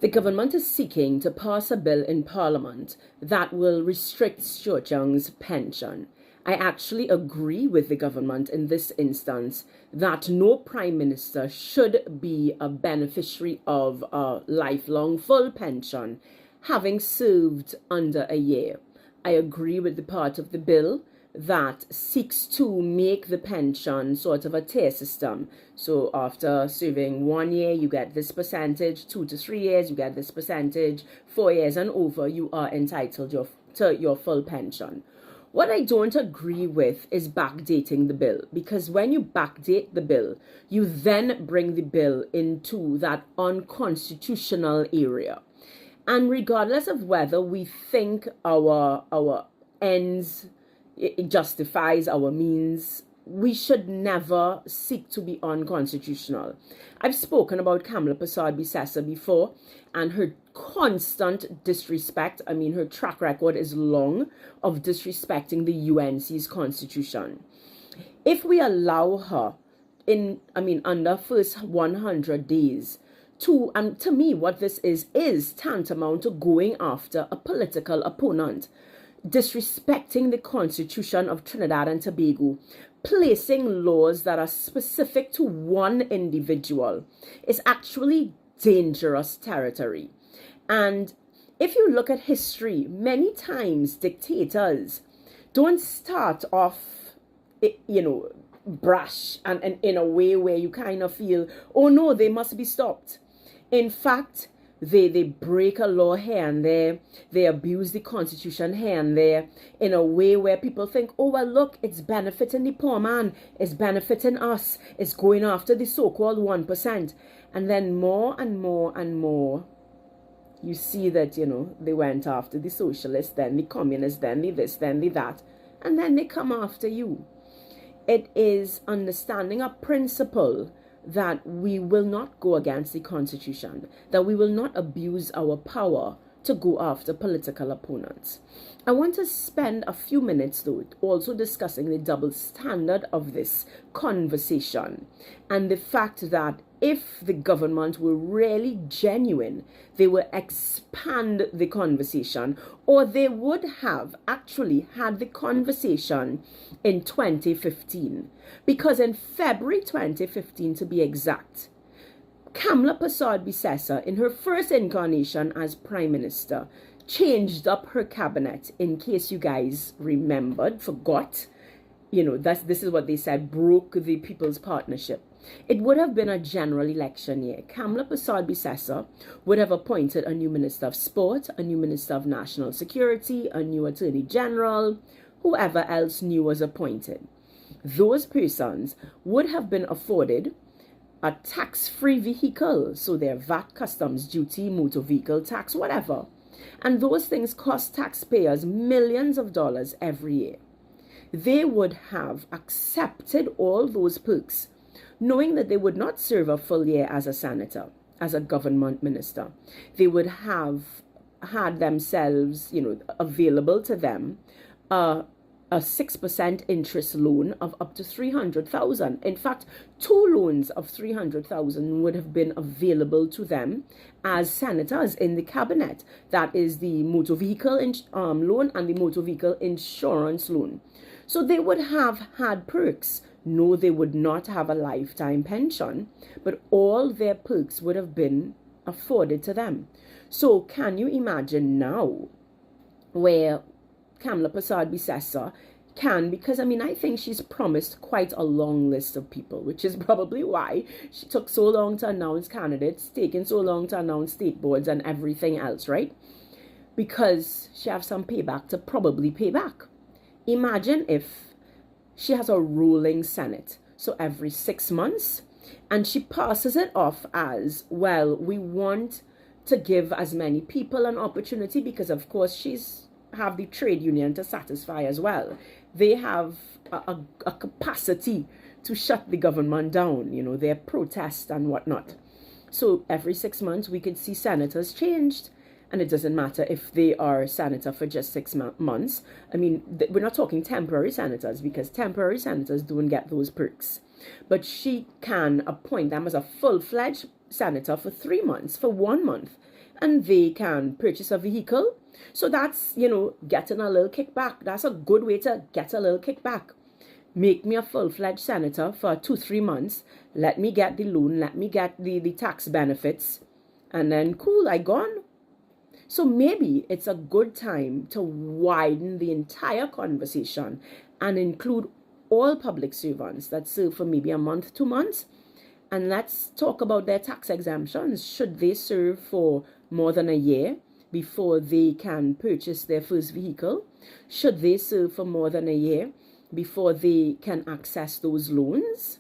The government is seeking to pass a bill in Parliament that will restrict Stuart Young's pension. I actually agree with the government in this instance that no Prime Minister should be a beneficiary of a lifelong full pension, having served under a year. I agree with the part of the bill that seeks to make the pension sort of a tier system. So after serving 1 year, you get this percentage, 2 to 3 years, you get this percentage, 4 years and over, you are entitled to your full pension. What I don't agree with is backdating the bill, because when you backdate the bill, you then bring the bill into that unconstitutional area. And regardless of whether we think our ends, it justifies our means, we should never seek to be unconstitutional. I've spoken about Kamla Persad-Bissessar before and her constant disrespect. I mean, her track record is long of disrespecting the UNC's constitution. If we allow her under first 100 days to me, what this is tantamount to going after a political opponent, disrespecting the Constitution of Trinidad and Tobago, placing laws that are specific to one individual is actually dangerous territory. And if you look at history, many times dictators don't start off, brash and in a way where you kind of feel, oh no, they must be stopped. In fact, they break a law here and there. They abuse the Constitution here and there in a way where people think, oh, well, look, it's benefiting the poor man. It's benefiting us. It's going after the so-called 1%. And then more and more and more, you see that, they went after the socialists, then the communists, then the this, then the that. And then they come after you. It is understanding a principle that we will not go against the Constitution, that we will not abuse our power to go after political opponents. I want to spend a few minutes, though, also discussing the double standard of this conversation and the fact that if the government were really genuine, they would expand the conversation, or they would have actually had the conversation in 2015. Because in February 2015, to be exact, Kamla Persad-Bissessar, in her first incarnation as Prime Minister, changed up her cabinet, in case you guys forgot. This is what they said, broke the People's Partnership. It would have been a general election year. Kamla Persad-Bissessar would have appointed a new Minister of Sport, a new Minister of National Security, a new Attorney General, whoever else new was appointed. Those persons would have been afforded a tax-free vehicle, so their VAT, customs duty, motor vehicle tax, whatever. And those things cost taxpayers millions of dollars every year. They would have accepted all those perks, knowing that they would not serve a full year as a senator, as a government minister. They would have had themselves, available to them, a 6% interest loan of up to $300,000. In fact, 2 loans of $300,000 would have been available to them as senators in the cabinet. That is the motor vehicle loan and the motor vehicle insurance loan. So they would have had perks. No, they would not have a lifetime pension, but all their perks would have been afforded to them. So can you imagine now where Kamla Persad-Bissessar because I think she's promised quite a long list of people, which is probably why she took so long to announce candidates, taking so long to announce state boards and everything else, right? Because she has some payback to probably pay back. Imagine if she has a rolling Senate, so every 6 months, and she passes it off as, well, we want to give as many people an opportunity because, of course, she's have the trade union to satisfy as well. They have a capacity to shut the government down, their protest and whatnot. So every 6 months we could see senators changed, and it doesn't matter if they are senator for just 6 months. We're not talking temporary senators, because temporary senators don't get those perks. But she can appoint them as a full-fledged senator for 3 months, for 1 month, and they can purchase a vehicle. So that's, getting a little kickback. That's a good way to get a little kickback. Make me a full-fledged senator for 2-3 months. Let me get the loan. Let me get the tax benefits. And then, cool, I gone. So maybe it's a good time to widen the entire conversation and include all public servants that serve for maybe a month, 2 months. And let's talk about their tax exemptions. Should they serve for more than a year before they can purchase their first vehicle? Should they serve for more than a year before they can access those loans?